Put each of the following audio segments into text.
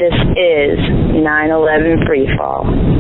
This is 9/11 Freefall.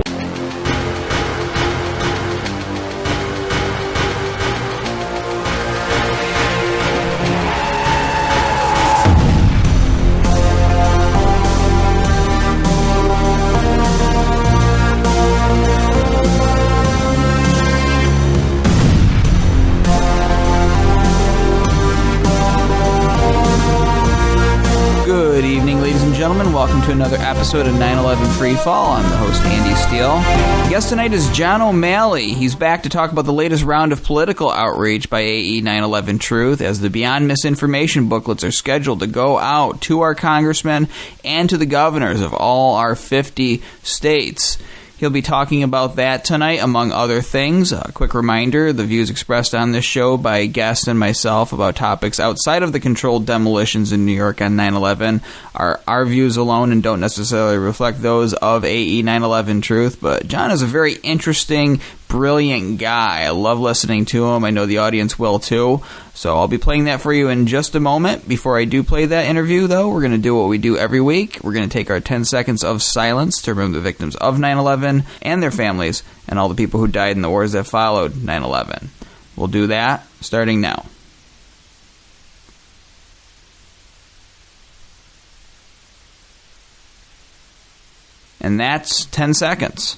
Good evening, ladies and gentlemen. Welcome to another episode of 9/11 Freefall. I'm the host, Andy Steele. The guest tonight is John O'Malley. He's back to talk about the latest round of political outreach by AE 9/11 Truth, as the Beyond Misinformation booklets are scheduled to go out to our congressmen and to the governors of all our 50 states. He'll be talking about that tonight, among other things. A quick reminder, the views expressed on this show by guests and myself about topics outside of the controlled demolitions in New York on 9/11 are our views alone and don't necessarily reflect those of AE 9/11 Truth. But John is a very interesting, brilliant guy. I love listening to him. I know the audience will too. So I'll be playing that for you in just a moment. Before I do play that interview, though, we're going to do what we do every week. We're going to take our 10 seconds of silence to remember the victims of 9/11 and their families and all the people who died in the wars that followed 9/11. We'll do that starting now. And that's 10 seconds.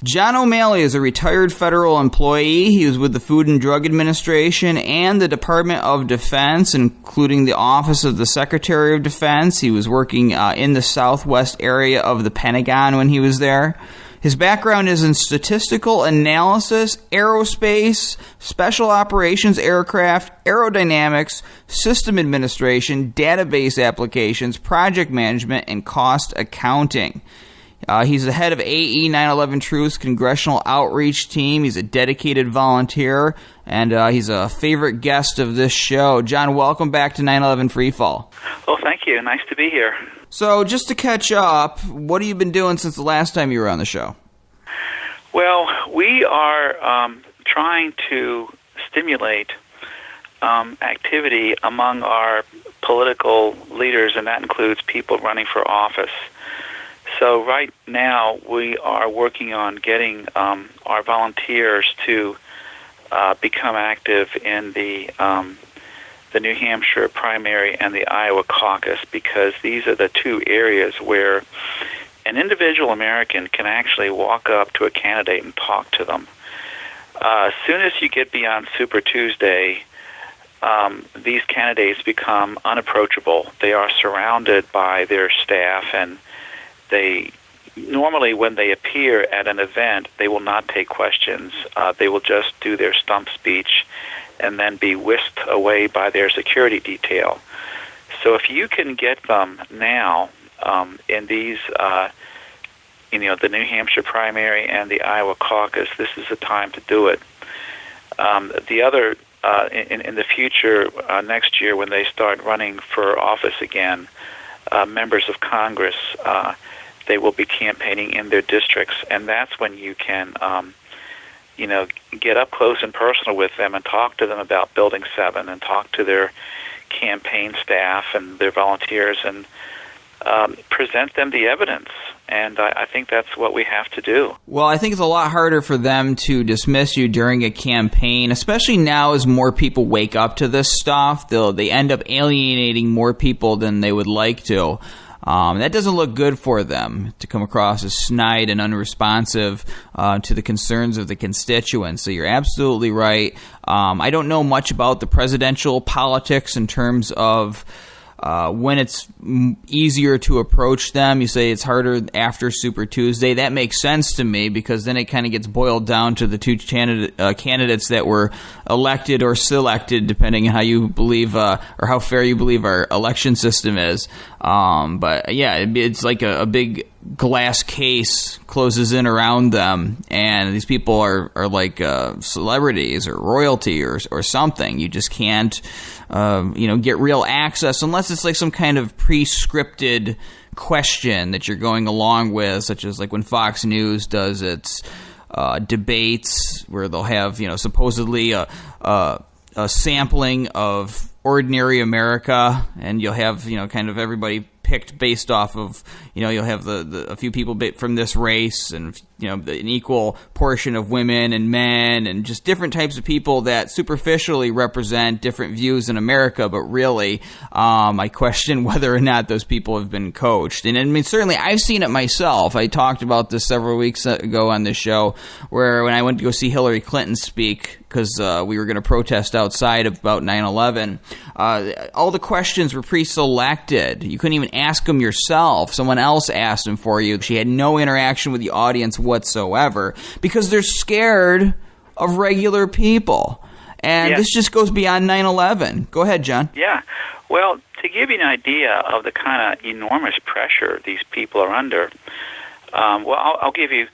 John O'Malley is a retired federal employee. He was with the Food and Drug Administration and the Department of Defense, including the Office of the Secretary of Defense. He was working in the southwest area of the Pentagon when he was there. His background is in statistical analysis, aerospace, special operations aircraft, aerodynamics, system administration, database applications, project management, and cost accounting. He's the head of AE 9/11 Truth's congressional outreach team. He's a dedicated volunteer, and he's a favorite guest of this show. John, welcome back to 9/11 Freefall. Oh, thank you. Nice to be here. So, just to catch up, what have you been doing since the last time you were on the show? Well, we are trying to stimulate activity among our political leaders, and that includes people running for office. So right now we are working on getting our volunteers to become active in the New Hampshire primary and the Iowa caucus, because these are the two areas where an individual American can actually walk up to a candidate and talk to them. As soon as you get beyond Super Tuesday, these candidates become unapproachable. They are surrounded by their staff, and they normally, when they appear at an event, they will not take questions. They will just do their stump speech and then be whisked away by their security detail. So if you can get them now in these, the New Hampshire primary and the Iowa caucus, this is the time to do it. The other, in the future, next year when they start running for office again, members of Congress, they will be campaigning in their districts, and that's when you can, get up close and personal with them and talk to them about Building 7 and talk to their campaign staff and their volunteers and present them the evidence. And I think that's what we have to do. Well, I think it's a lot harder for them to dismiss you during a campaign, especially now as more people wake up to this stuff. They end up alienating more people than they would like to. That doesn't look good for them, to come across as snide and unresponsive to the concerns of the constituents. So you're absolutely right. I don't know much about the presidential politics in terms of when it's easier to approach them. You say it's harder after Super Tuesday. That makes sense to me, because then it kind of gets boiled down to the two candidates that were elected or selected, depending on how you believe or how fair you believe our election system is. But yeah, it's like a big glass case closes in around them, and these people are like celebrities or royalty or something. You just can't, get real access unless it's like some kind of pre-scripted question that you're going along with, such as like when Fox News does its debates, where they'll have, supposedly a sampling of ordinary America, and you'll have, kind of everybody picked based off of, you'll have a few people from this race, and an equal portion of women and men, and just different types of people that superficially represent different views in America, but really, I question whether or not those people have been coached. And I mean, certainly I've seen it myself. I talked about this several weeks ago on this show, where when I went to go see Hillary Clinton speak, because we were going to protest outside about 9/11, all the questions were pre-selected. You couldn't even ask them yourself. Someone else asked them for you. She had no interaction with the audience whatsoever, because they're scared of regular people. And this just goes beyond 9/11. Go ahead, John. Yeah. Well, to give you an idea of the kind of enormous pressure these people are under, I'll give you,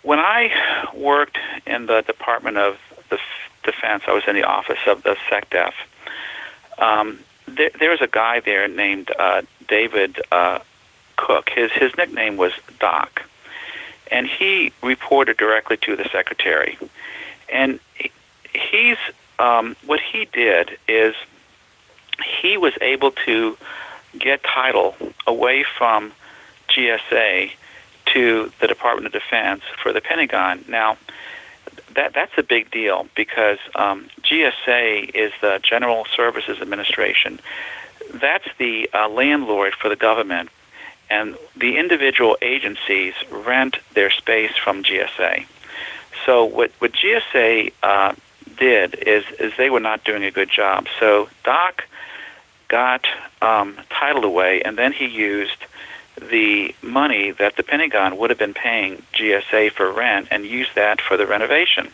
when I worked in the Department of the Defense, I was in the office of the SecDef. There was a guy there named David Cook. His nickname was Doc, and he reported directly to the secretary. And he's what he did is he was able to get title away from GSA to the Department of Defense for the Pentagon. Now, that's a big deal, because GSA is the General Services Administration. That's the landlord for the government, and the individual agencies rent their space from GSA. So what GSA did is they were not doing a good job. So Doc got title away, and then he used the money that the Pentagon would have been paying GSA for rent and used that for the renovation.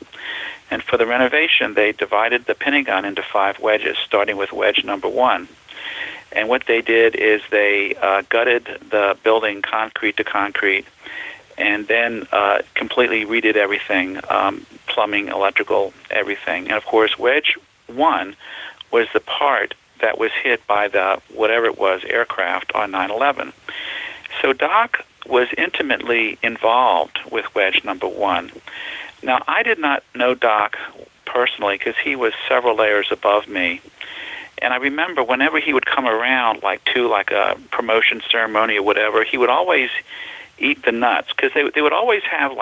And for the renovation, they divided the Pentagon into 5 wedges, starting with wedge number 1. And what they did is they gutted the building concrete to concrete, and then completely redid everything, plumbing, electrical, everything. And of course, wedge 1 was the part that was hit by the, whatever it was, aircraft on 9/11. So Doc was intimately involved with wedge number 1. Now, I did not know Doc personally, because he was several layers above me. And I remember whenever he would come around, to a promotion ceremony or whatever, he would always eat the nuts, because they would always have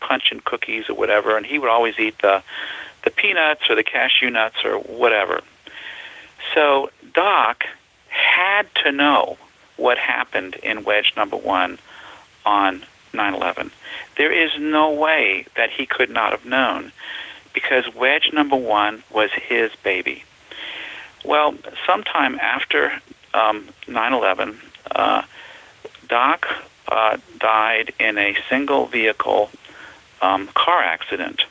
punch and cookies or whatever, and he would always eat the peanuts or the cashew nuts or whatever. So Doc had to know what happened in wedge number 1 on 9/11. There is no way that he could not have known, because wedge number 1 was his baby. Well, sometime after 9/11, Doc died in a single vehicle car accident.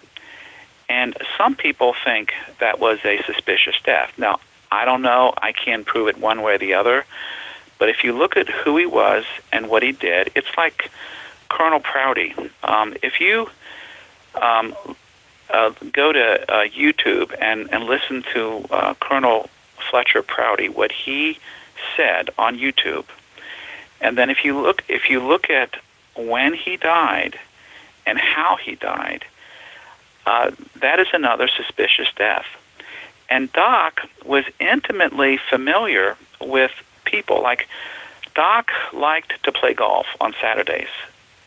And some people think that was a suspicious death. Now, I don't know. I can't prove it one way or the other. But if you look at who he was and what he did, it's like Colonel Prouty. If you go to YouTube and listen to Colonel Fletcher Prouty, what he said on YouTube, and then if you look at when he died and how he died, that is another suspicious death. And Doc was intimately familiar with people. Like, Doc liked to play golf on Saturdays,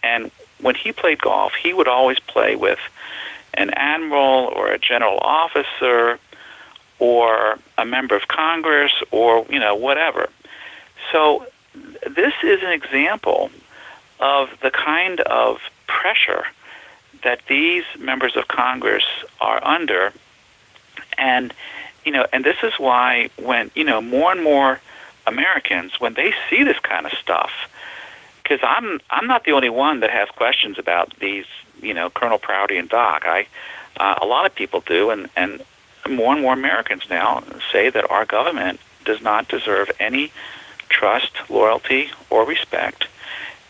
and when he played golf, he would always play with an admiral or a general officer or a member of Congress or whatever. So this is an example of the kind of pressure that these members of Congress are under. And this is why when more and more Americans, when they see this kind of stuff, because I'm not the only one that has questions about these, Colonel Prouty and Doc. A lot of people do, and more Americans now say that our government does not deserve any trust, loyalty, or respect.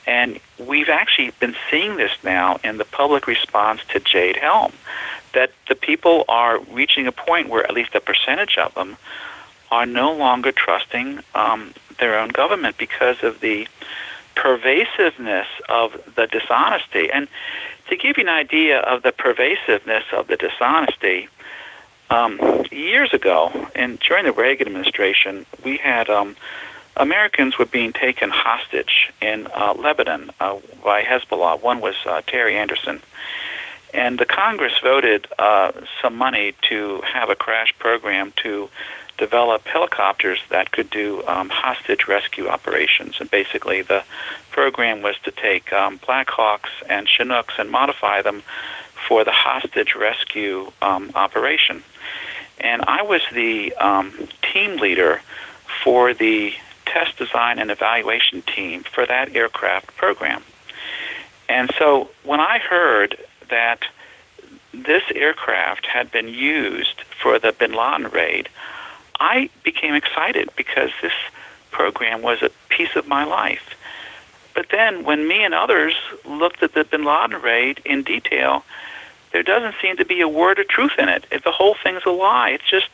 And we've actually been seeing this now in the public response to Jade Helm, that the people are reaching a point where at least a percentage of them are no longer trusting their own government because of the pervasiveness of the dishonesty. And to give you an idea of the pervasiveness of the dishonesty, years ago, and during the Reagan administration, we had Americans were being taken hostage in Lebanon by Hezbollah. One was Terry Anderson. And the Congress voted some money to have a crash program to develop helicopters that could do hostage rescue operations. And basically the program was to take Black Hawks and Chinooks and modify them for the hostage rescue operation. And I was the team leader for the test design and evaluation team for that aircraft program. And so when I heard that this aircraft had been used for the bin Laden raid, I became excited because this program was a piece of my life. But then when me and others looked at the bin Laden raid in detail, there doesn't seem to be a word of truth in it. The whole thing's a lie. It's just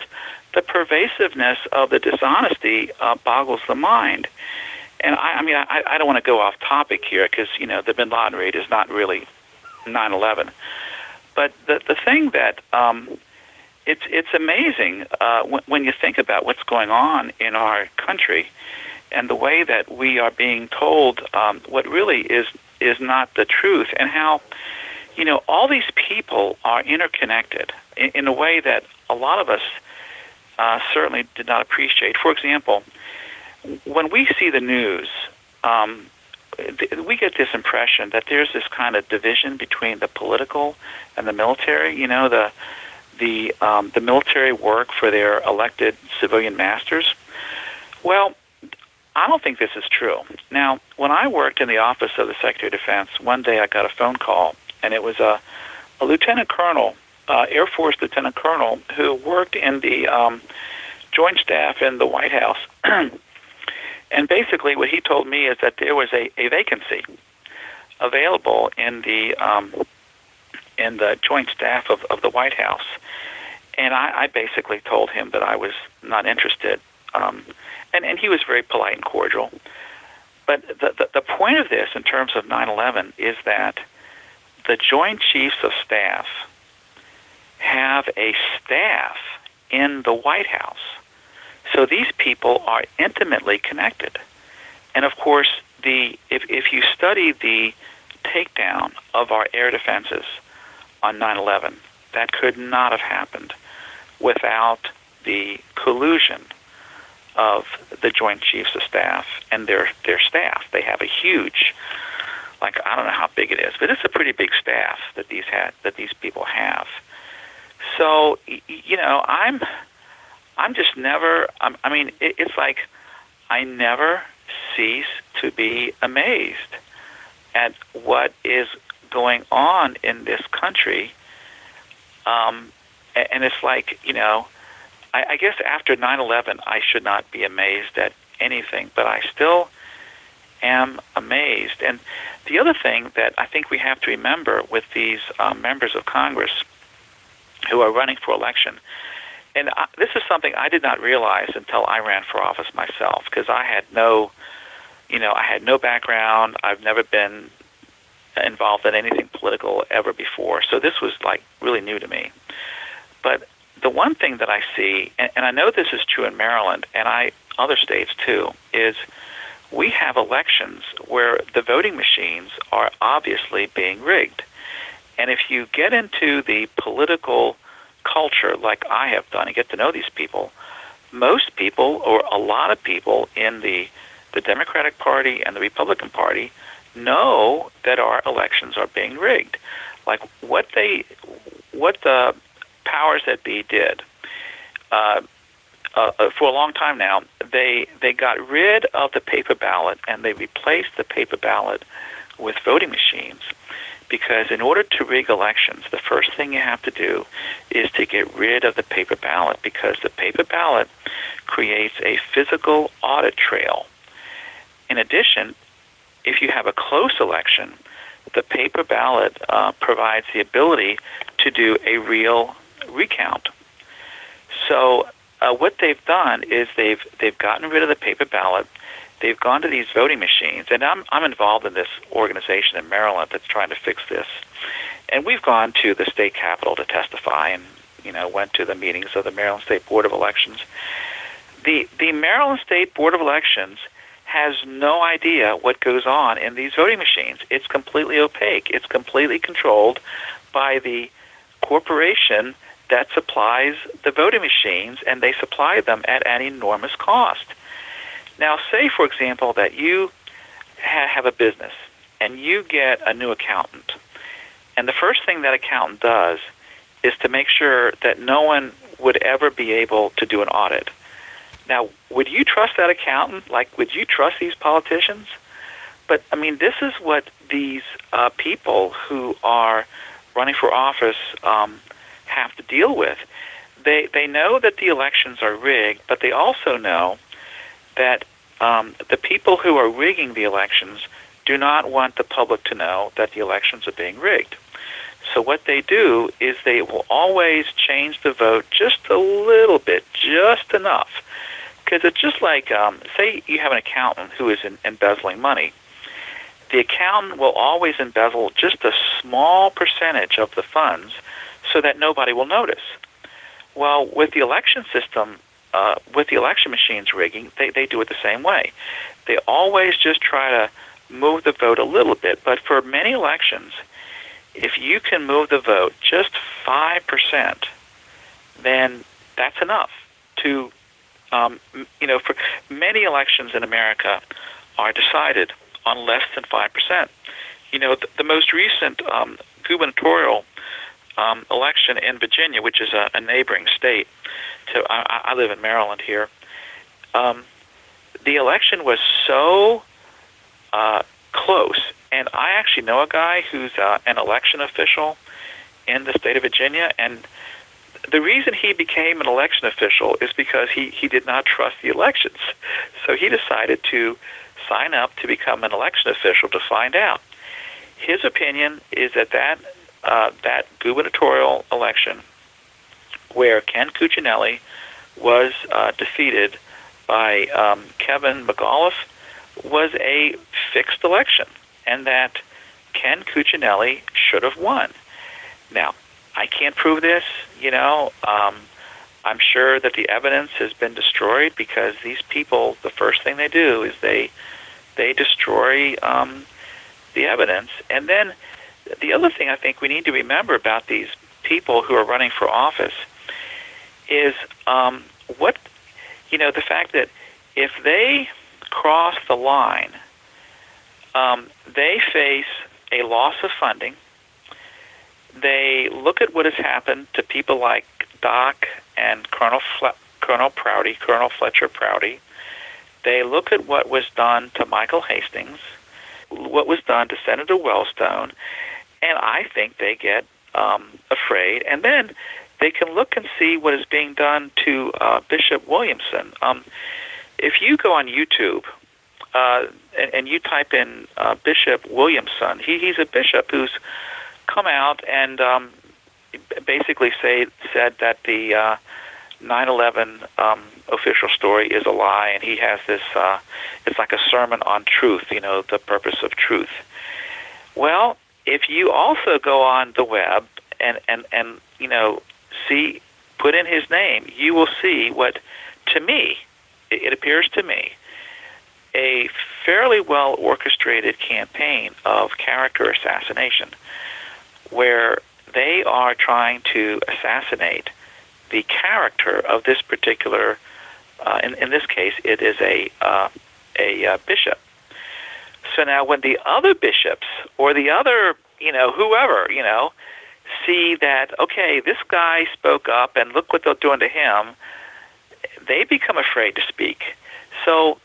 the pervasiveness of the dishonesty boggles the mind. And I don't want to go off topic here because, the bin Laden raid is not really 9/11. But the thing that it's amazing when you think about what's going on in our country and the way that we are being told what really is not the truth, and how all these people are interconnected in a way that a lot of us certainly did not appreciate. For example, when we see the news, we get this impression that there's this kind of division between the political and the military. The military work for their elected civilian masters. Well, I don't think this is true. Now, when I worked in the office of the Secretary of Defense, one day I got a phone call, and it was a lieutenant colonel, Air Force lieutenant colonel, who worked in the Joint Staff in the White House. And basically what he told me is that there was a vacancy available in the Joint Staff of the White House. And I basically told him that I was not interested. And he was very polite and cordial. But the point of this in terms of 9/11 is that the Joint Chiefs of Staff have a staff in the White House. So these people are intimately connected. And of course, if you study the takedown of our air defenses on 9/11, that could not have happened without the collusion of the Joint Chiefs of Staff and their staff. They have a huge, I don't know how big it is, but it's a pretty big staff that these people have. So, I'm just never, it's like I never cease to be amazed at what is going on in this country. And it's like, I guess after 9/11, I should not be amazed at anything, but I still am amazed. And the other thing that I think we have to remember with these members of Congress who are running for election, and this is something I did not realize until I ran for office myself, because I had no background. I've never been involved in anything political ever before, so this was really new to me. But the one thing that I see, and I know this is true in Maryland and other states too, is we have elections where the voting machines are obviously being rigged. And if you get into the political culture like I have done and get to know these people, most people, or a lot of people in the Democratic Party and the Republican Party know that our elections are being rigged. Like what the powers that be did for a long time now, they got rid of the paper ballot and they replaced the paper ballot with voting machines. Because in order to rig elections, the first thing you have to do is to get rid of the paper ballot, because the paper ballot creates a physical audit trail. In addition, if you have a close election, the paper ballot provides the ability to do a real recount. So what they've done is they've gotten rid of the paper ballot. They've gone to these voting machines, and I'm involved in this organization in Maryland that's trying to fix this. And we've gone to the state capitol to testify, and went to the meetings of the Maryland State Board of Elections. The Maryland State Board of Elections has no idea what goes on in these voting machines. It's completely opaque. It's completely controlled by the corporation that supplies the voting machines, and they supply them at an enormous cost. Now, say, for example, that you have a business and you get a new accountant, and the first thing that accountant does is to make sure that no one would ever be able to do an audit. Now, would you trust that accountant? Like, would you trust these politicians? But, I mean, this is what these people who are running for office have to deal with. They know that the elections are rigged, but they also know that the people who are rigging the elections do not want the public to know that the elections are being rigged. So what they do is they will always change the vote just a little bit, just enough. Because it's just like, say you have an accountant who is embezzling money. The accountant will always embezzle just a small percentage of the funds so that nobody will notice. Well, with the election system, with the election machines rigging, they do it the same way. They always just try to move the vote a little bit. But for many elections, if you can move the vote just 5%, then that's enough to, for many elections in America are decided on less than 5%. The most recent gubernatorial election in Virginia, which is a neighboring state to I live in Maryland here, the election was so close. And I actually know a guy who's an election official in the state of Virginia, and the reason he became an election official is because he did not trust the elections. So he decided to sign up to become an election official to find out. His opinion is that gubernatorial election where Ken Cuccinelli was defeated by Kevin McAuliffe was a fixed election, and that Ken Cuccinelli should have won. Now, I can't prove this, I'm sure that the evidence has been destroyed because these people, the first thing they do is they destroy the evidence. And then the other thing I think we need to remember about these people who are running for office is the fact that if they cross the line, they face a loss of funding. They look at what has happened to people like Doc and Colonel Fletcher Prouty. They look at what was done to Michael Hastings, what was done to Senator Wellstone, and I think they get afraid. And then they can look and see what is being done to Bishop Williamson. If you go on YouTube and you type in Bishop Williamson, he's a bishop who's come out and basically said that the 9/11 official story is a lie, and he has this, it's like a sermon on truth, the purpose of truth. Well, if you also go on the web and put in his name, you will see what, to me, it appears to me, a fairly well orchestrated campaign of character assassination, where they are trying to assassinate the character of this particular, in this case, it is a bishop. So now when the other bishops or the other, whoever, see that, okay, this guy spoke up and look what they're doing to him, they become afraid to speak. So,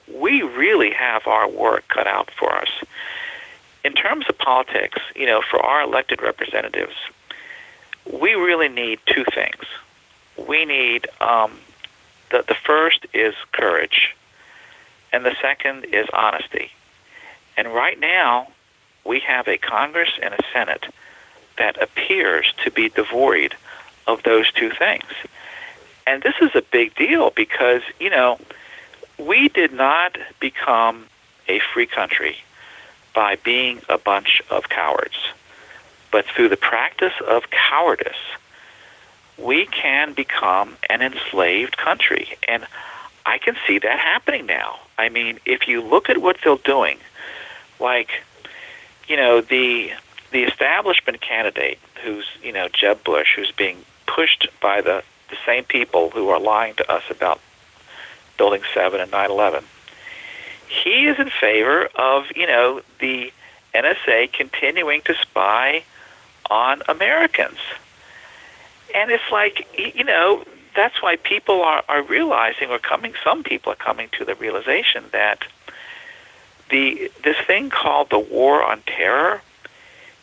we really have our work cut out for us. In terms of politics, for our elected representatives, we really need two things. We need, the first is courage. and the second is honesty. And right now, we have a Congress and a Senate that appears to be devoid of those two things. And this is a big deal because, we did not become a free country by being a bunch of cowards. But through the practice of cowardice, we can become an enslaved country. And I can see that happening now. I mean, if you look at what they're doing, like, the establishment candidate who's, Jeb Bush, who's being pushed by the same people who are lying to us about Building 7 and 9/11, he is in favor of, the NSA continuing to spy on Americans. And it's like, that's why people are realizing, some people are coming to the realization that this thing called the war on terror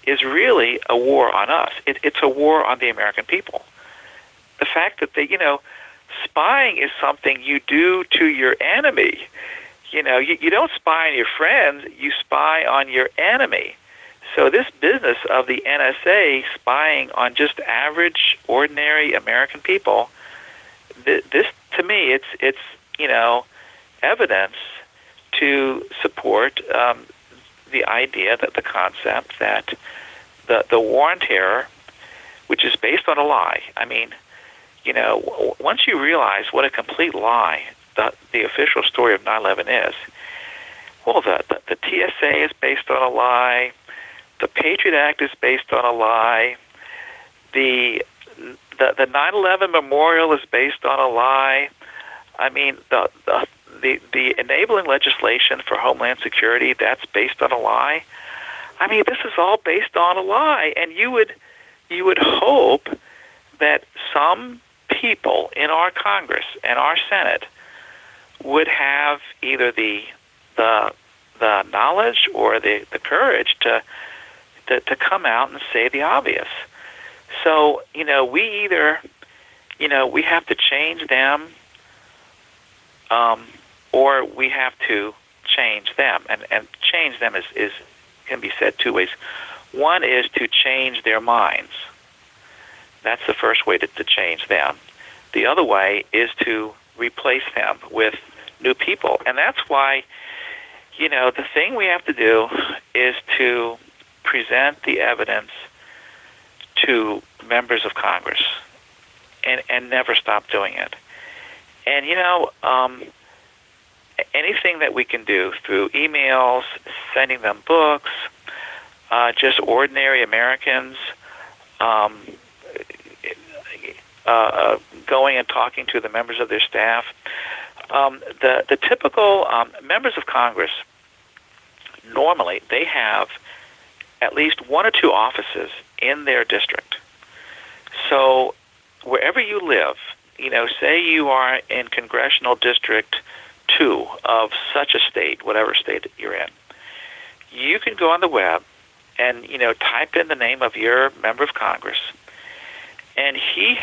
is really a war on us. It's a war on the American people. The fact that spying is something you do to your enemy. You don't spy on your friends, you spy on your enemy. So this business of the NSA spying on just average, ordinary American people, this to me, it's evidence to support the idea that the concept that the war on terror, which is based on a lie. I mean, once you realize what a complete lie the official story of 9/11 is, well, the TSA is based on a lie. The Patriot Act is based on a lie. The 9/11 memorial is based on a lie. I mean, the enabling legislation for Homeland Security, that's based on a lie. I mean, this is all based on a lie, and you would hope that some people in our Congress and our Senate would have either the knowledge or the courage to come out and say the obvious. So, we either, we have to change them, or we have to change them. And change them is can be said two ways. One is to change their minds. That's the first way to change them. The other way is to replace them with new people. And that's why, the thing we have to do is to present the evidence to members of Congress and never stop doing it. And, anything that we can do through emails, sending them books, just ordinary Americans, going and talking to the members of their staff. The typical members of Congress, normally they have at least one or two offices in their district. So wherever you live, say you are in Congressional District 2 of such a state, whatever state you're in, you can go on the web and, type in the name of your member of Congress, and he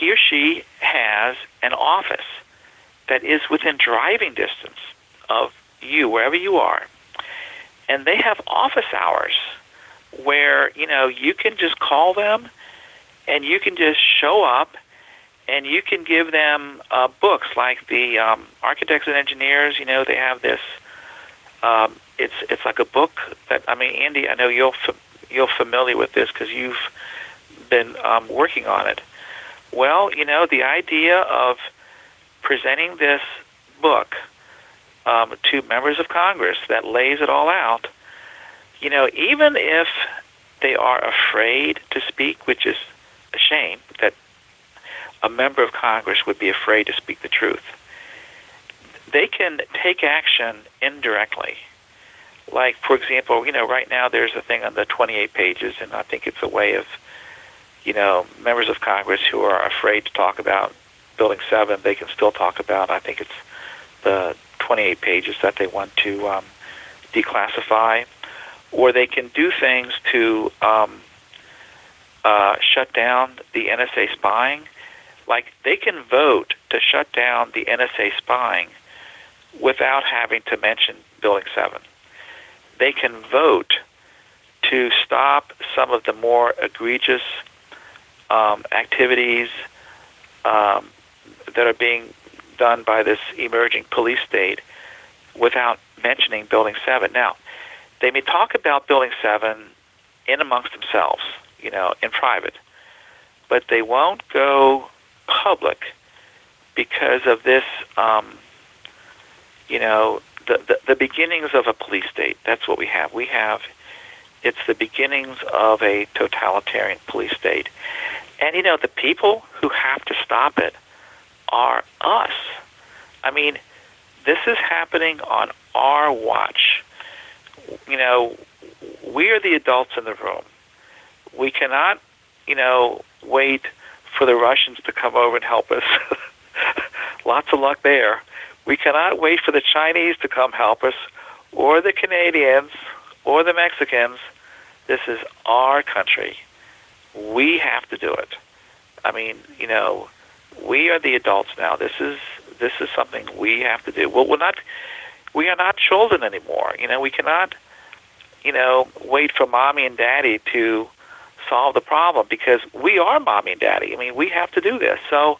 or she has an office that is within driving distance of you, wherever you are. And they have office hours where, you can just call them and you can just show up and you can give them books like the Architects and Engineers. They have this, it's like a book that, Andy, I know you're familiar with this because you've been working on it. Well, the idea of presenting this book to members of Congress that lays it all out, even if they are afraid to speak, which is a shame that a member of Congress would be afraid to speak the truth, they can take action indirectly. Like, for example, right now there's a thing on the 28 pages, and I think it's a way of, members of Congress who are afraid to talk about Building 7, they can still talk about, I think it's the 28 pages that they want to declassify, or they can do things to shut down the NSA spying. Like, they can vote to shut down the NSA spying without having to mention Building 7. They can vote to stop some of the more egregious activities that are being done by this emerging police state without mentioning Building 7. Now, they may talk about Building 7 in amongst themselves, in private, but they won't go public because of this, the beginnings of a police state. That's what we have. It's the beginnings of a totalitarian police state. And, the people who have to stop it are us. I mean, this is happening on our watch. We are the adults in the room. We cannot, wait for the Russians to come over and help us. Lots of luck there. We cannot wait for the Chinese to come help us, or the Canadians, or the Mexicans. This is our country. We have to do it. I mean, we are the adults now. This is something we have to do. Well, we are not children anymore. We cannot, wait for mommy and daddy to solve the problem, because we are mommy and daddy. I mean, we have to do this. So,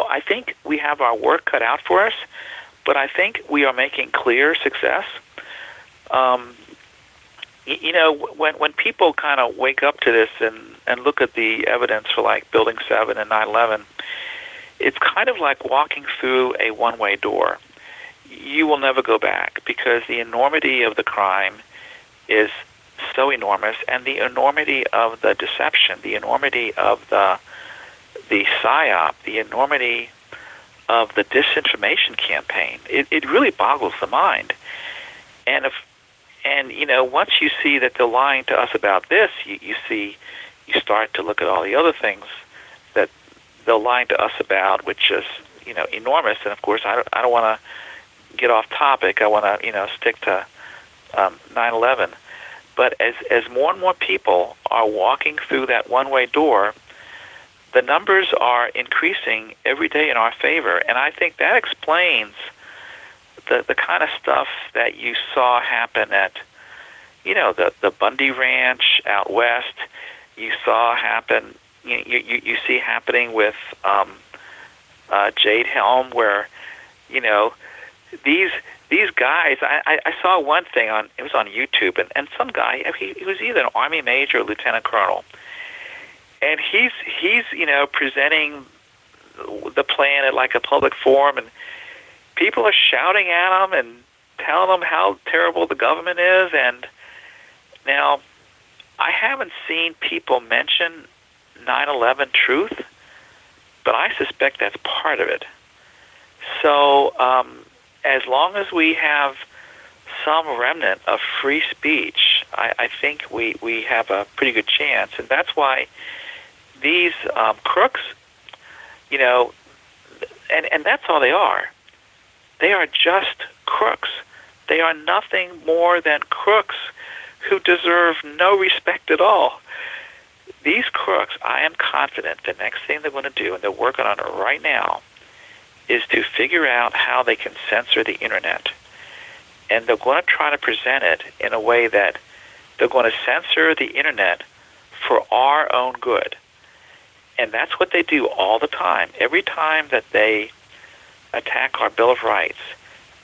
I think we have our work cut out for us, but I think we are making clear success. When people kind of wake up to this and look at the evidence for like Building 7 and 9/11, it's kind of like walking through a one-way door. You will never go back, because the enormity of the crime is so enormous, and the enormity of the deception, the enormity of the PSYOP, the enormity of the disinformation campaign. It really boggles the mind. And once you see that they're lying to us about this, you start to look at all the other things that they're lying to us about, which is enormous. And of course, I don't want to get off topic. I want to stick to 9/11. But as more and more people are walking through that one-way door, the numbers are increasing every day in our favor, and I think that explains the kind of stuff that you saw happen at, the Bundy Ranch out west. You saw happen. You see happening with Jade Helm, where these guys. I saw one thing it was on YouTube, and some guy, he was either an Army major or lieutenant colonel, and he's presenting the plan at like a public forum, and people are shouting at him and telling him how terrible the government is. And now, I haven't seen people mention 9/11 truth, but I suspect that's part of it. So, as long as we have some remnant of free speech, I think we have a pretty good chance. And that's why these crooks, and that's all they are. They are just crooks. They are nothing more than crooks who deserve no respect at all. These crooks, I am confident the next thing they're going to do, and they're working on it right now, is to figure out how they can censor the Internet. And they're going to try to present it in a way that they're going to censor the Internet for our own good. And that's what they do all the time. Every time that they attack our Bill of Rights,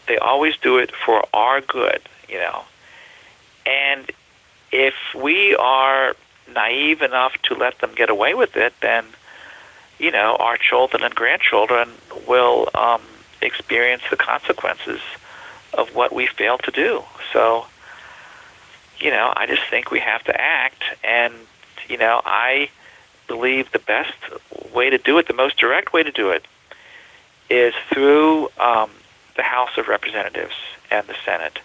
they always do it for our good, And if we are naive enough to let them get away with it, then, our children and grandchildren will experience the consequences of what we failed to do. So, I just think we have to act, and, I believe the best way to do it, the most direct way to do it, is through the House of Representatives and the Senate.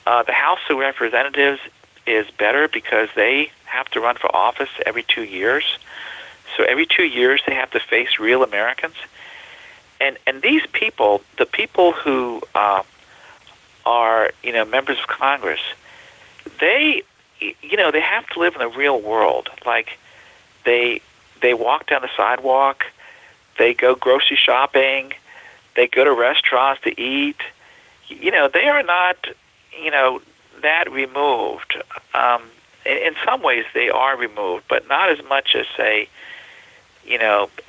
The House of Representatives is better because they have to run for office every 2 years. So every 2 years they have to face real Americans. And these people, the people who are, members of Congress, they have to live in the real world. Like, they walk down the sidewalk, they go grocery shopping, They go to restaurants to eat. They are not, that removed. In some ways, they are removed, but not as much as, say,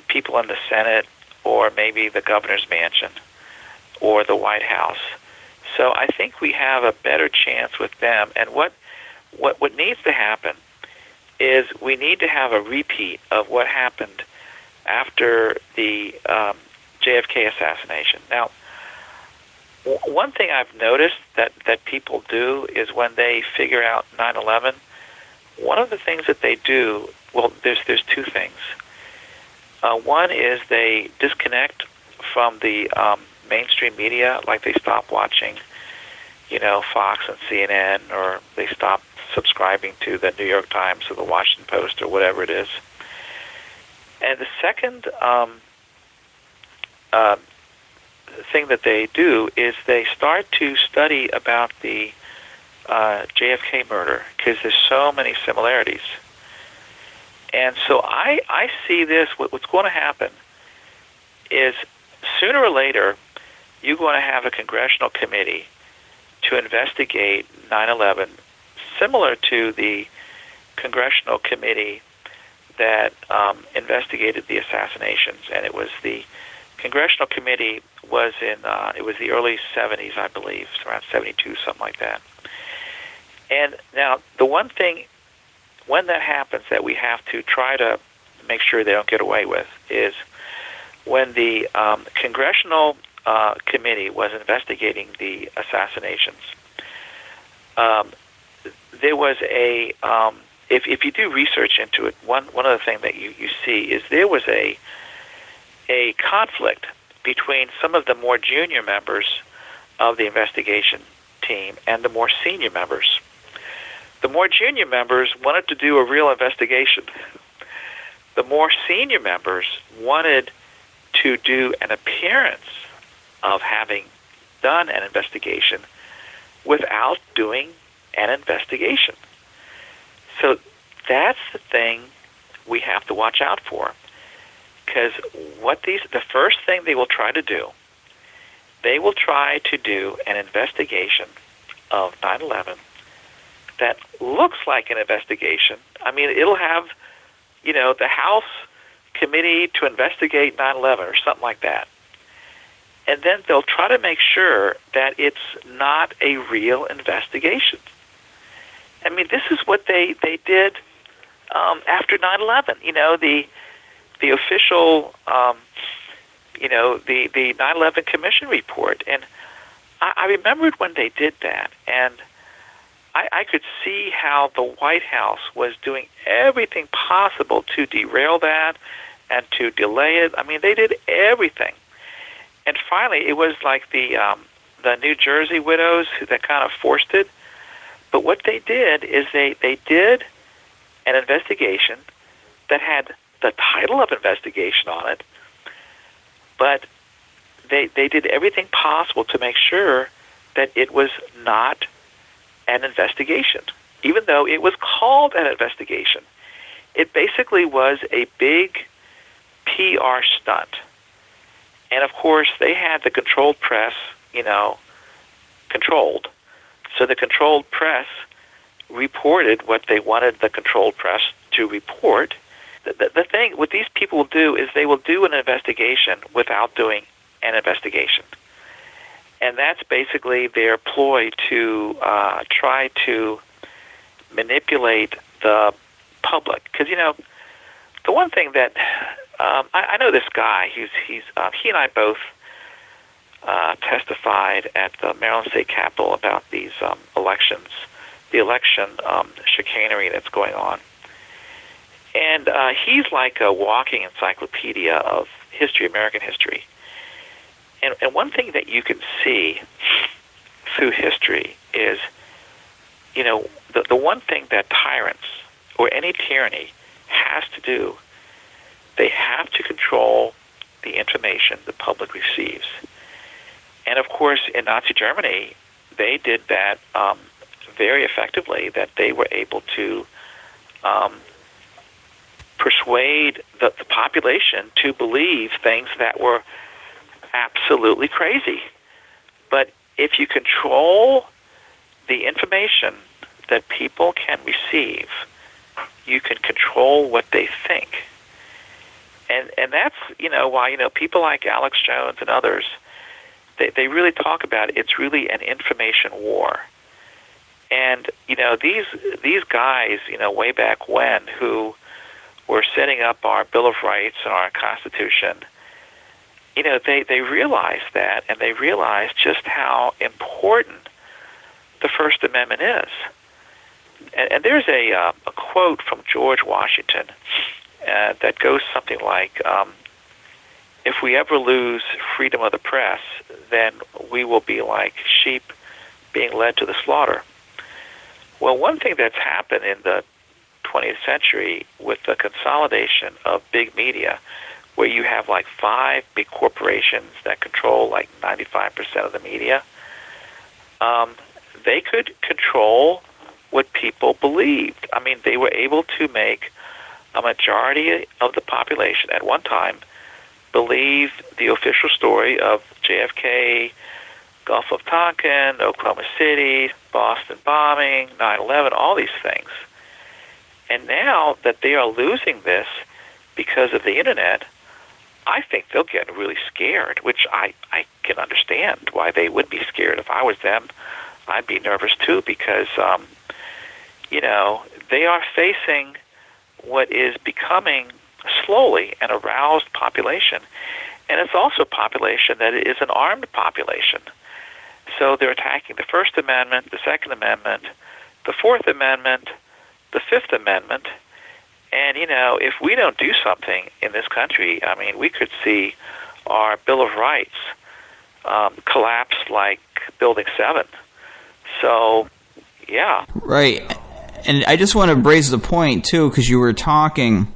people in the Senate or maybe the governor's mansion or the White House. So I think we have a better chance with them. And what needs to happen is we need to have a repeat of what happened after the JFK assassination. Now, one thing I've noticed that people do is when they figure out 9/11, one of the things that they do, well, there's two things. One is they disconnect from the mainstream media, like they stop watching, Fox and CNN, or they stop subscribing to the New York Times or the Washington Post or whatever it is. And the second thing that they do is they start to study about the JFK murder, because there's so many similarities. And so I see this, what's going to happen is sooner or later you're going to have a congressional committee to investigate 9/11, similar to the congressional committee that investigated the assassinations. And it was the congressional committee was in it was the early 70s, I believe, around 72, something like that. And now the one thing when that happens that we have to try to make sure they don't get away with is when the congressional committee was investigating the assassinations. There was a if you do research into it, one of the things that you see is there was a conflict between some of the more junior members of the investigation team and the more senior members. The more junior members wanted to do a real investigation. The more senior members wanted to do an appearance of having done an investigation without doing an investigation. So that's the thing we have to watch out for. Because the first thing they will try to do, they will try to do an investigation of 9/11 that looks like an investigation. I mean, it'll have, the House Committee to investigate 9/11 or something like that. And then they'll try to make sure that it's not a real investigation. I mean, this is what they did after 9/11. The official, the 9/11 Commission report. And I remembered when they did that, and I could see how the White House was doing everything possible to derail that and to delay it. I mean, they did everything. And finally, it was like the New Jersey widows that kind of forced it. But what they did is they did an investigation that had the title of investigation on it, but they did everything possible to make sure that it was not an investigation. Even though it was called an investigation, it basically was a big PR stunt. And of course, they had the controlled press, controlled. So the controlled press reported what they wanted the controlled press to report. The thing, what these people will do is they will do an investigation without doing an investigation. And that's basically their ploy to try to manipulate the public. Because, the one thing that I know this guy, he and I both testified at the Maryland State Capitol about these elections, the election chicanery that's going on. And he's like a walking encyclopedia of history, American history. And one thing that you can see through history is, the one thing that tyrants or any tyranny has to do, they have to control the information the public receives. And of course, in Nazi Germany, they did that very effectively, that they were able to persuade the population to believe things that were absolutely crazy. But if you control the information that people can receive, you can control what they think. And that's, why, people like Alex Jones and others, they really talk about it. It's really an information war. And, these guys, way back when, who were setting up our Bill of Rights and our Constitution, they realized that, and they realized just how important the First Amendment is. And there's a quote from George Washington that goes something like, if we ever lose freedom of the press, then we will be like sheep being led to the slaughter. Well, one thing that's happened in the 20th century with the consolidation of big media, where you have like 5 big corporations that control like 95% of the media, they could control what people believed. I mean, they were able to make a majority of the population at one time believe the official story of JFK, Gulf of Tonkin, Oklahoma City, Boston bombing, 9/11, all these things. And now that they are losing this because of the Internet, I think they'll get really scared, which I can understand why they would be scared. If I was them, I'd be nervous too, because, they are facing what is becoming slowly an aroused population. And it's also a population that is an armed population. So they're attacking the First Amendment, the Second Amendment, the Fourth Amendment, the Fifth Amendment. And, if we don't do something in this country, I mean, we could see our Bill of Rights collapse like Building 7. So, yeah. Right. And I just want to raise the point, too, because you were talking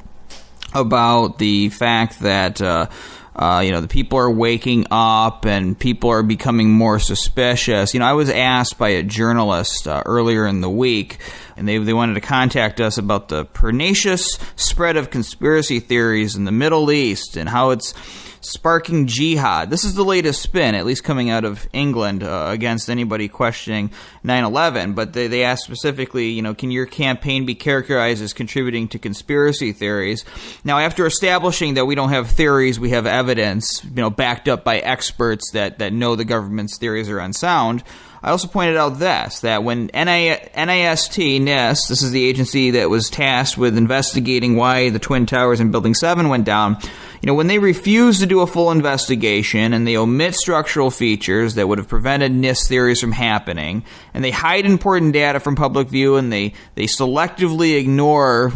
about the fact that, the people are waking up and people are becoming more suspicious. I was asked by a journalist earlier in the week, and they wanted to contact us about the pernicious spread of conspiracy theories in the Middle East and how it's sparking jihad. This is the latest spin, at least coming out of England, against anybody questioning 9/11. But they asked specifically, can your campaign be characterized as contributing to conspiracy theories? Now, after establishing that we don't have theories, we have evidence, backed up by experts that know the government's theories are unsound, I also pointed out that when NIST, this is the agency that was tasked with investigating why the Twin Towers in Building 7 went down, when they refuse to do a full investigation and they omit structural features that would have prevented NIST theories from happening, and they hide important data from public view, and they selectively ignore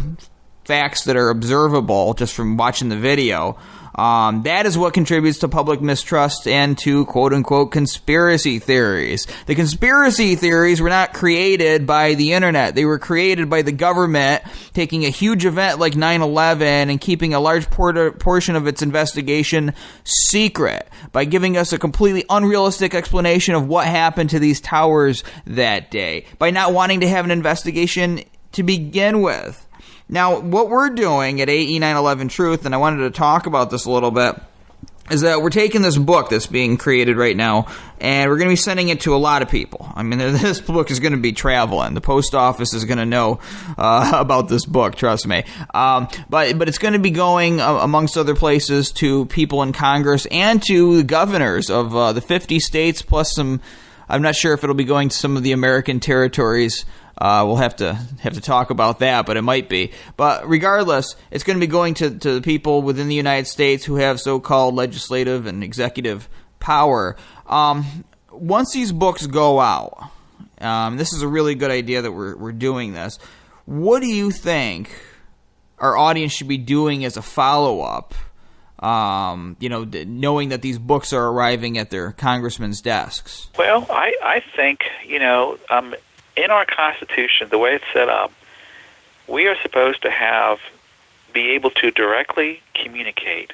facts that are observable just from watching the video, that is what contributes to public mistrust and to quote-unquote conspiracy theories. The conspiracy theories were not created by the Internet. They were created by the government taking a huge event like 9/11 and keeping a large portion of its investigation secret by giving us a completely unrealistic explanation of what happened to these towers that day, by not wanting to have an investigation to begin with. Now, what we're doing at AE 9/11 Truth, and I wanted to talk about this a little bit, is that we're taking this book that's being created right now, and we're going to be sending it to a lot of people. I mean, this book is going to be traveling. The post office is going to know about this book, trust me. But it's going to be going, amongst other places, to people in Congress and to the governors of the 50 states, plus some. I'm not sure if it'll be going to some of the American territories. We'll have to talk about that, but it might be. But regardless, it's going to be going to the people within the United States who have so-called legislative and executive power. Once these books go out, this is a really good idea that we're doing this. What do you think our audience should be doing as a follow-up? Knowing that these books are arriving at their congressmen's desks. Well, I think in our Constitution, the way it's set up, we are supposed to be able to directly communicate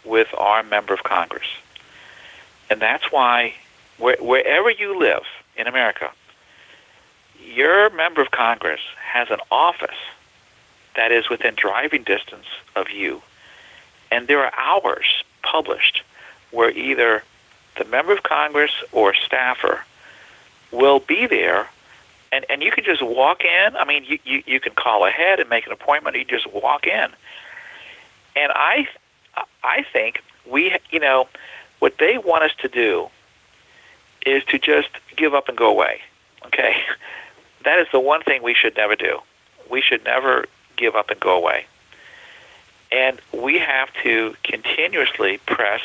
with our member of Congress. And that's why wherever you live in America, your member of Congress has an office that is within driving distance of you. And there are hours published where either the member of Congress or staffer will be there, and you can just walk in. I mean, you can call ahead and make an appointment, or you just walk in. And I think what they want us to do is to just give up and go away, okay? That is the one thing we should never do. We should never give up and go away. And we have to continuously press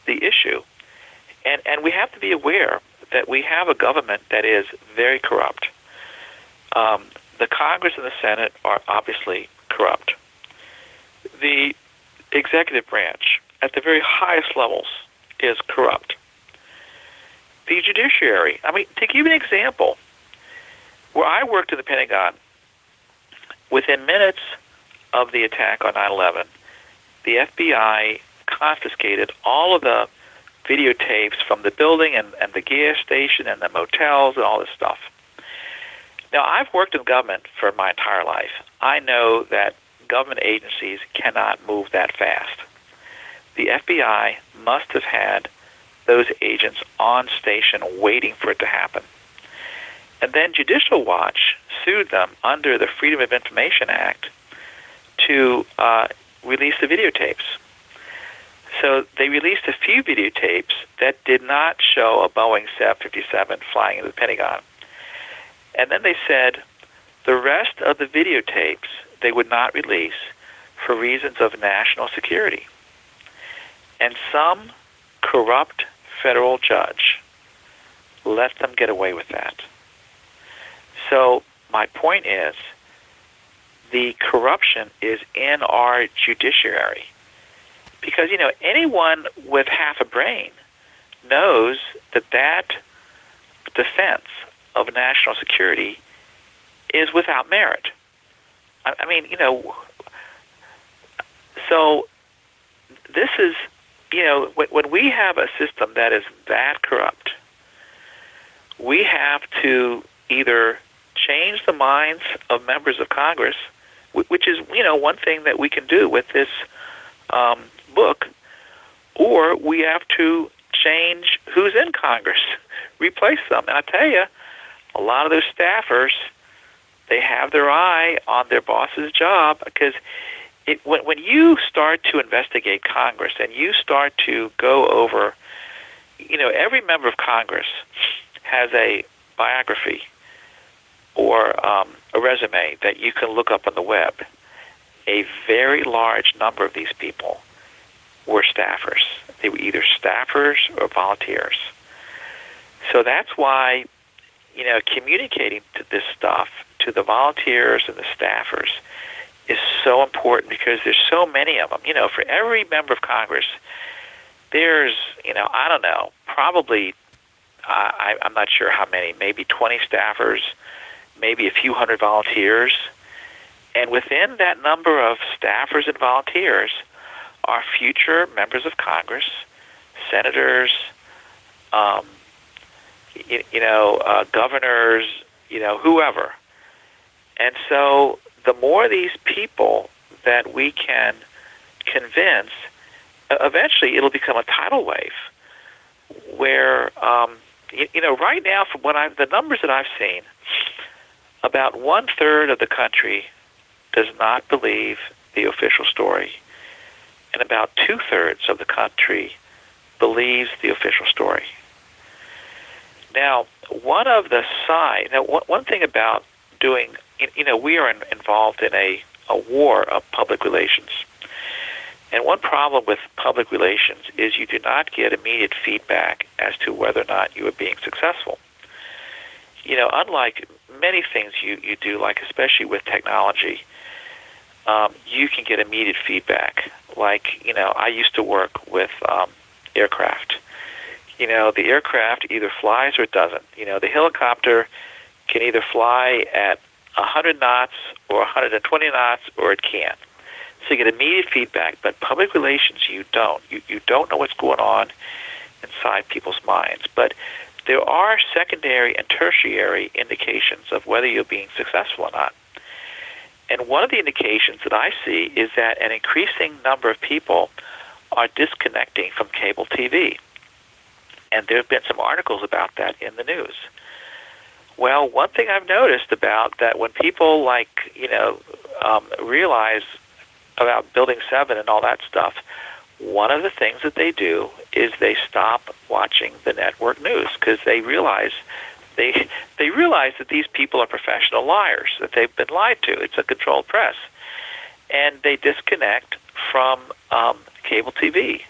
the issue. And we have to be aware that we have a government that is very corrupt. The Congress and the Senate are obviously corrupt. The executive branch at the very highest levels is corrupt. The judiciary, I mean, to give you an example, where I worked in the Pentagon, within minutes of the attack on 9/11, the FBI confiscated all of the videotapes from the building and the gas station and the motels and all this stuff. Now, I've worked in government for my entire life. I know that government agencies cannot move that fast. The FBI must have had those agents on station waiting for it to happen. And then Judicial Watch sued them under the Freedom of Information Act to release the videotapes. So they released a few videotapes that did not show a Boeing 757 flying into the Pentagon. And then they said the rest of the videotapes they would not release for reasons of national security. And some corrupt federal judge let them get away with that. So my point is, the corruption is in our judiciary. Because, anyone with half a brain knows that defense of national security is without merit. I mean, so this is, when we have a system that is that corrupt, we have to either change the minds of members of Congress, which is, one thing that we can do with this book, or we have to change who's in Congress, replace them. And I tell you, a lot of those staffers, they have their eye on their boss's job, because when you start to investigate Congress and you start to go over, every member of Congress has a biography or a resume that you can look up on the web. A very large number of these people were staffers. They were either staffers or volunteers. So that's why, communicating to this stuff to the volunteers and the staffers is so important, because there's so many of them. For every member of Congress, there's, I don't know, probably, I'm not sure how many, maybe 20 staffers, maybe a few hundred volunteers. And within that number of staffers and volunteers are future members of Congress, senators, governors, whoever. And so the more these people that we can convince, eventually it'll become a tidal wave where, right now, from the numbers that I've seen, about 1/3 of the country does not believe the official story, and about 2/3 of the country believes the official story. Now, one thing about doing, we are involved in a war of public relations. And one problem with public relations is you do not get immediate feedback as to whether or not you are being successful. Unlike many things you do, like especially with technology, you can get immediate feedback. Like, I used to work with aircraft. The aircraft either flies or it doesn't. The helicopter can either fly at 100 knots or 120 knots, or it can't. So you get immediate feedback, but public relations, you don't. You don't know what's going on inside people's minds. But there are secondary and tertiary indications of whether you're being successful or not. And one of the indications that I see is that an increasing number of people are disconnecting from cable TV. And there have been some articles about that in the news. Well, one thing I've noticed about that when people realize about Building 7 and all that stuff, one of the things that they do is they stop watching the network news because they realize that these people are professional liars, that they've been lied to. It's a controlled press. And they disconnect from cable TV.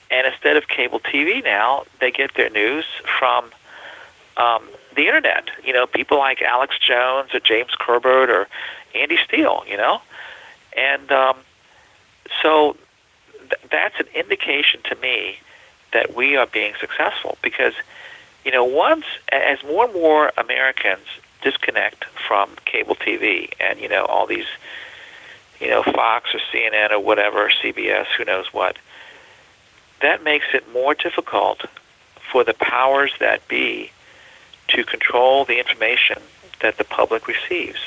And instead of cable TV now, they get their news from the Internet. People like Alex Jones or James Corbett or Andy Steele, And so that's an indication to me that we are being successful because, as more and more Americans disconnect from cable TV and, all these, Fox or CNN or whatever, CBS, who knows what, that makes it more difficult for the powers that be to control the information that the public receives.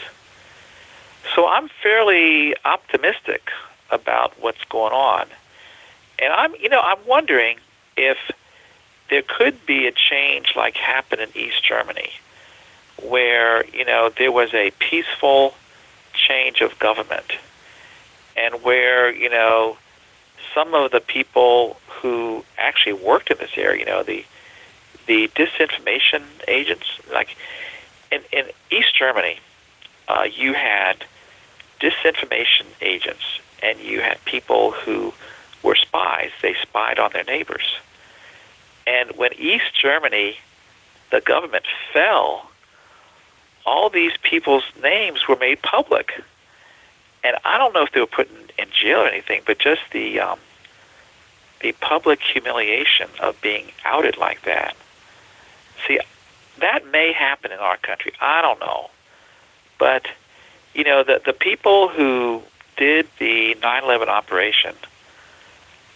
So I'm fairly optimistic about what's going on. And I'm wondering if there could be a change like happened in East Germany where, there was a peaceful change of government and where, some of the people who actually worked in this area, the disinformation agents, like in East Germany, you had disinformation agents and you had people who were spies. They spied on their neighbors. And when East Germany, the government fell, all these people's names were made public. And I don't know if they were put in jail or anything, but just the public humiliation of being outed like that. See, that may happen in our country. I don't know. But, the people who did the 9/11 operation,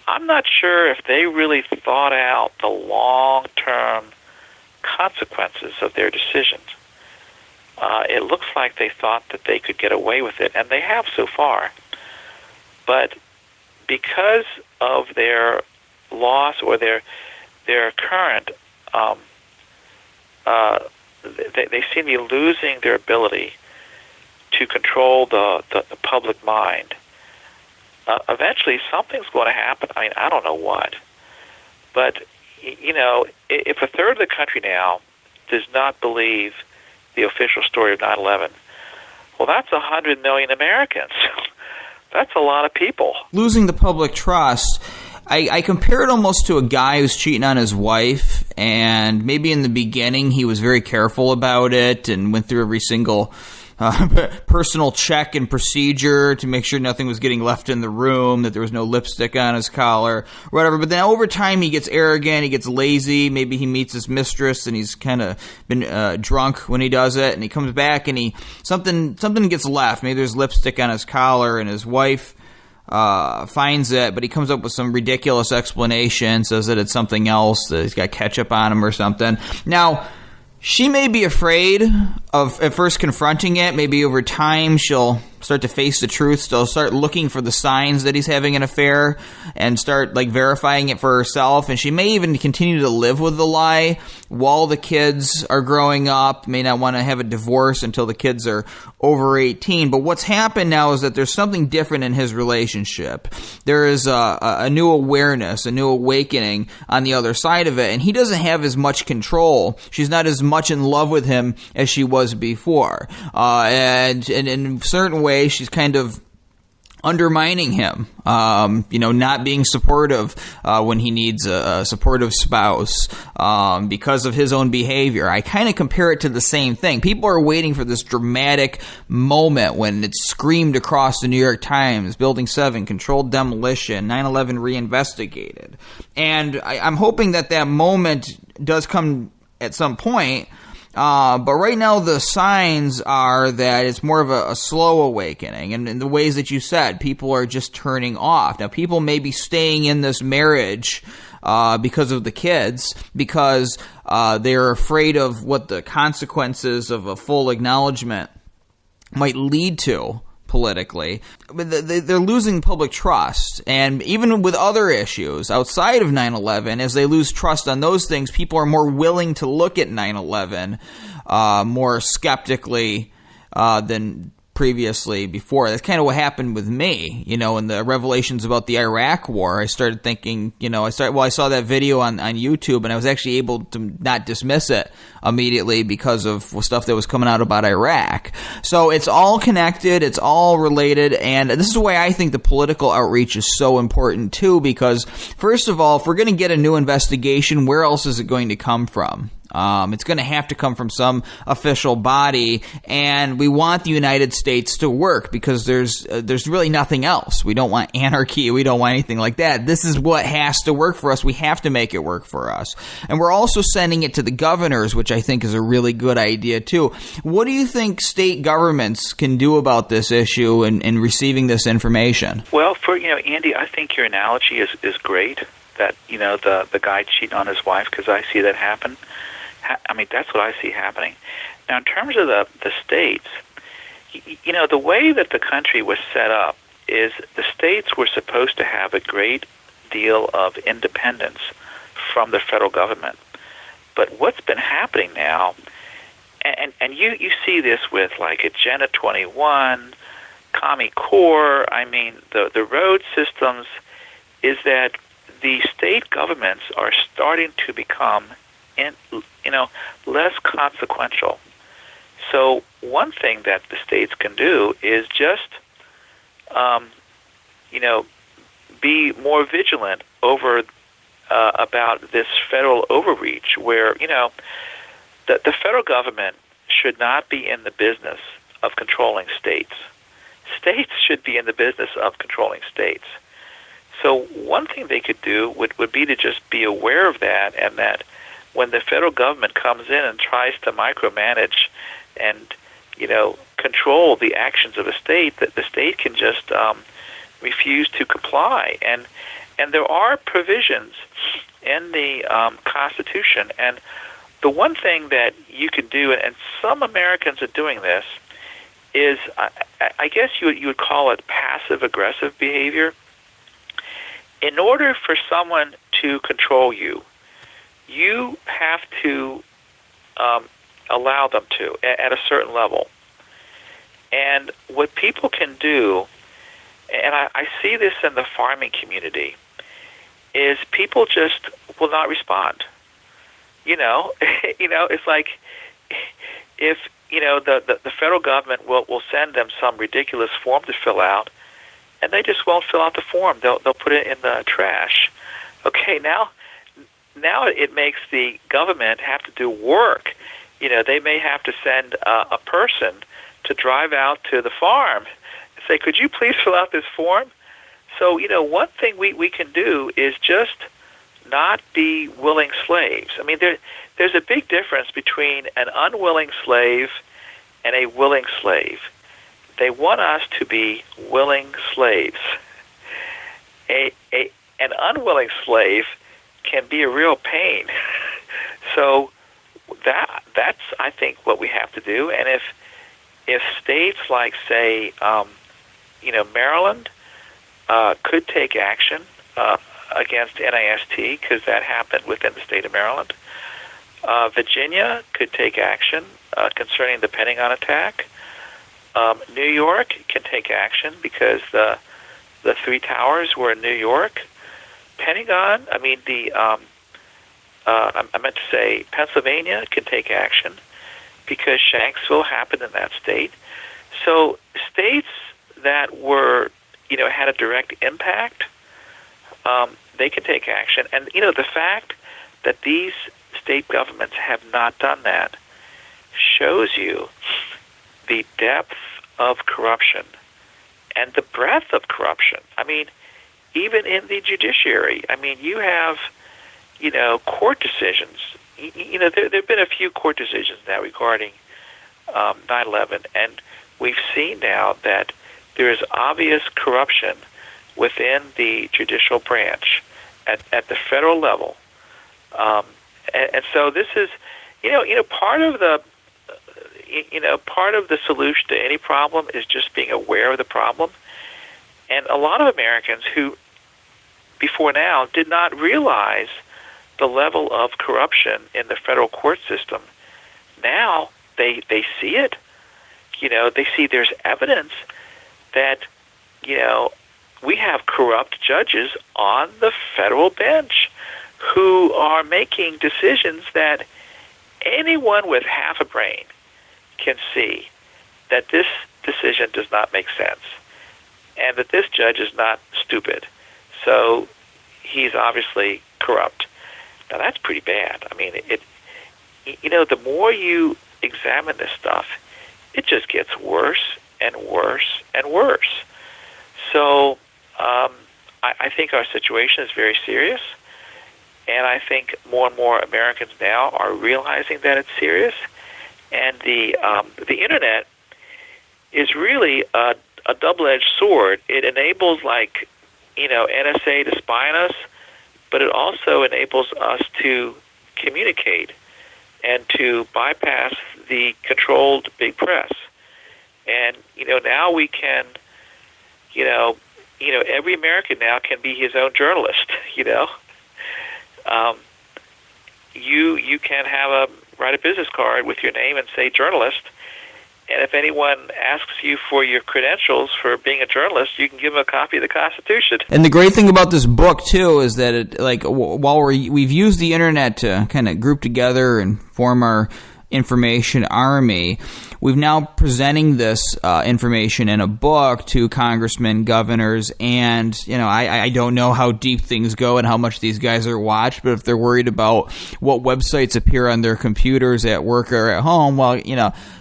I'm not sure if they really thought out the long-term consequences of their decisions. It looks like they thought that they could get away with it, and they have so far. But because of their loss or their current, they seem to be losing their ability to control the public mind. Eventually, something's going to happen. I mean, I don't know what. But, if a third of the country now does not believe the official story of 9/11, well, that's 100 million Americans. That's a lot of people. Losing the public trust, I compare it almost to a guy who's cheating on his wife, and maybe in the beginning he was very careful about it and went through every single personal check and procedure to make sure nothing was getting left in the room, that there was no lipstick on his collar, whatever. But then over time he gets arrogant, he gets lazy, maybe he meets his mistress and he's kind of been drunk when he does it, and he comes back and something gets left. Maybe there's lipstick on his collar and his wife finds it, but he comes up with some ridiculous explanation, says that it's something else, that he's got ketchup on him or something. Now, she may be afraid of at first confronting it. Maybe over time she'll start to face the truth. She'll start looking for the signs that he's having an affair and start verifying it for herself. And she may even continue to live with the lie while the kids are growing up. May not want to have a divorce until the kids are over 18. But what's happened now is that there's something different in his relationship. There is a new awareness, a new awakening on the other side of it. And he doesn't have as much control. She's not as much in love with him as she was before. And in certain ways, she's kind of undermining him, not being supportive when he needs a supportive spouse because of his own behavior. I kind of compare it to the same thing. People are waiting for this dramatic moment when it's screamed across the New York Times, Building 7, controlled demolition, 9/11 reinvestigated. And I'm hoping that moment does come at some point. But right now the signs are that it's more of a slow awakening. And in the ways that you said, people are just turning off. Now, people may be staying in this marriage because of the kids, because they're afraid of what the consequences of a full acknowledgement might lead to politically. But they're losing public trust. And even with other issues outside of 9/11, as they lose trust on those things, people are more willing to look at 9/11 more skeptically than previously before. That's kind of what happened with me, in the revelations about the Iraq War. I started thinking, I saw that video on YouTube, and I was actually able to not dismiss it immediately because of stuff that was coming out about Iraq. So it's all connected, it's all related, and this is why I think the political outreach is so important too, because first of all, if we're going to get a new investigation, where else is it going to come from? It's going to have to come from some official body, and we want the United States to work because there's really nothing else. We don't want anarchy. We don't want anything like that. This is what has to work for us. We have to make it work for us. And we're also sending it to the governors, which I think is a really good idea too. What do you think state governments can do about this issue and receiving this information? Well, Andy, I think your analogy is great. That the guy cheating on his wife, because I see that happen. I mean, that's what I see happening. Now, in terms of the states, the way that the country was set up is the states were supposed to have a great deal of independence from the federal government. But what's been happening now, and you see this with like Agenda 21, Commie Core, I mean, the road systems, is that the state governments are starting to become less consequential. So one thing that the states can do is just, be more vigilant over about this federal overreach, where the federal government should not be in the business of controlling states. States should be in the business of controlling states. So one thing they could do would be to just be aware of that, and that when the federal government comes in and tries to micromanage and, control the actions of a state, that the state can just refuse to comply. And there are provisions in the Constitution. And the one thing that you can do, and some Americans are doing this, is I guess you would call it passive-aggressive behavior. In order for someone to control you, you have to allow them to at a certain level. And what people can do, and I see this in the farming community, is people just will not respond. It's like if the federal government will send them some ridiculous form to fill out, and they just won't fill out the form. They'll put it in the trash. Okay, now it makes the government have to do work. They may have to send a person to drive out to the farm and say, could you please fill out this form? So, one thing we can do is just not be willing slaves. I mean, there's a big difference between an unwilling slave and a willing slave. They want us to be willing slaves. An unwilling slave can be a real pain. So that's I think what we have to do. And if states like, say, Maryland could take action against NIST, because that happened within the state of Maryland. Virginia could take action concerning the Pentagon attack. New York can take action because the three towers were in New York. Pentagon, I meant to say Pennsylvania can take action because Shanksville happened in that state. So states that were, had a direct impact, they can take action. And, the fact that these state governments have not done that shows you the depth of corruption and the breadth of corruption. I mean, even in the judiciary, you have, court decisions. There have been a few court decisions now regarding 9/11, and we've seen now that there is obvious corruption within the judicial branch at the federal level. And so this is, part of the, part of the solution to any problem is just being aware of the problem. And a lot of Americans who, before now, did not realize the level of corruption in the federal court system, now they see it. They see there's evidence that, we have corrupt judges on the federal bench who are making decisions that anyone with half a brain can see that this decision does not make sense and that this judge is not stupid. So he's obviously corrupt. Now, that's pretty bad. I mean, the more you examine this stuff, it just gets worse and worse and worse. So I think our situation is very serious, and I think more and more Americans now are realizing that it's serious. And the Internet is really a double-edged sword. It enables, NSA to spy on us, but it also enables us to communicate and to bypass the controlled big press. And, now we can, every American now can be his own journalist, You can write a business card with your name and say journalist, and if anyone asks you for your credentials for being a journalist, you can give them a copy of the Constitution. And the great thing about this book, too, is that while we've used the Internet to kind of group together and form our information army, we've now presenting this information in a book to congressmen, governors, and I don't know how deep things go and how much these guys are watched, but if they're worried about what websites appear on their computers at work or at home, well,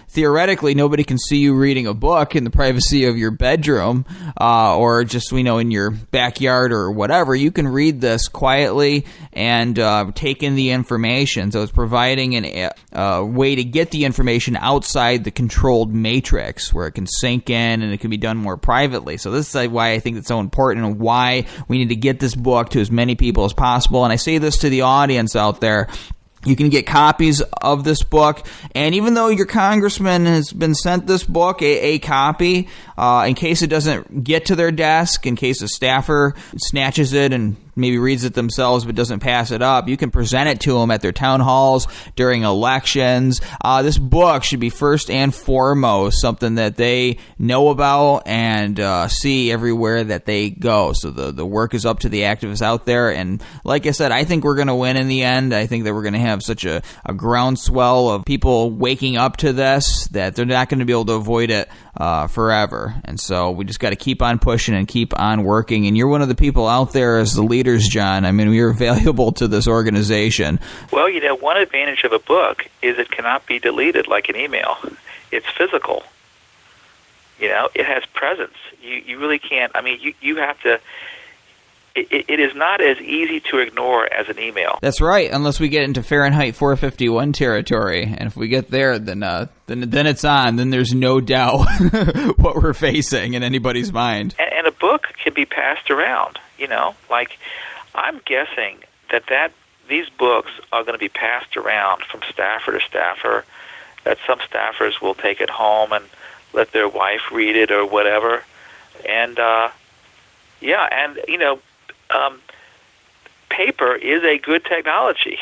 theoretically, nobody can see you reading a book in the privacy of your bedroom or just, in your backyard or whatever. You can read this quietly and take in the information. So it's providing a way to get the information outside the controlled matrix where it can sink in and it can be done more privately. So this is why I think it's so important and why we need to get this book to as many people as possible. And I say this to the audience out there. You can get copies of this book, and even though your congressman has been sent this book, a copy, in case it doesn't get to their desk, in case a staffer snatches it and maybe reads it themselves but doesn't pass it up, you can present it to them at their town halls during elections. This book should be first and foremost something that they know about and see everywhere that they go. So the work is up to the activists out there, and like I said, I think we're going to win in the end. I think that we're going to have such a groundswell of people waking up to this that they're not going to be able to avoid it forever. And so we just got to keep on pushing and keep on working. And you're one of the people out there as the leaders, John. I mean, you're valuable to this organization. Well, one advantage of a book is it cannot be deleted like an email. It's physical. It has presence. You really can't. I mean, you have to. It is not as easy to ignore as an email. That's right, unless we get into Fahrenheit 451 territory, and if we get there, then it's on. Then there's no doubt what we're facing in anybody's mind. And a book can be passed around. I'm guessing that these books are going to be passed around from staffer to staffer. That some staffers will take it home and let their wife read it or whatever, and paper is a good technology.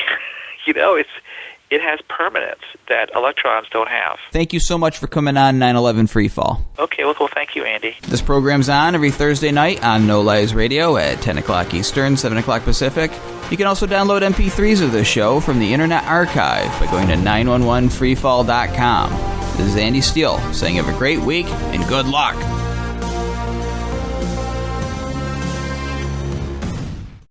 It has permanence that electrons don't have. Thank you so much for coming on 9/11 Freefall. Okay, well, thank you, Andy. This program's on every Thursday night on No Lies Radio at 10 o'clock Eastern, 7 o'clock Pacific. You can also download MP3s of this show from the Internet Archive by going to 911freefall.com. This is Andy Steele saying have a great week and good luck.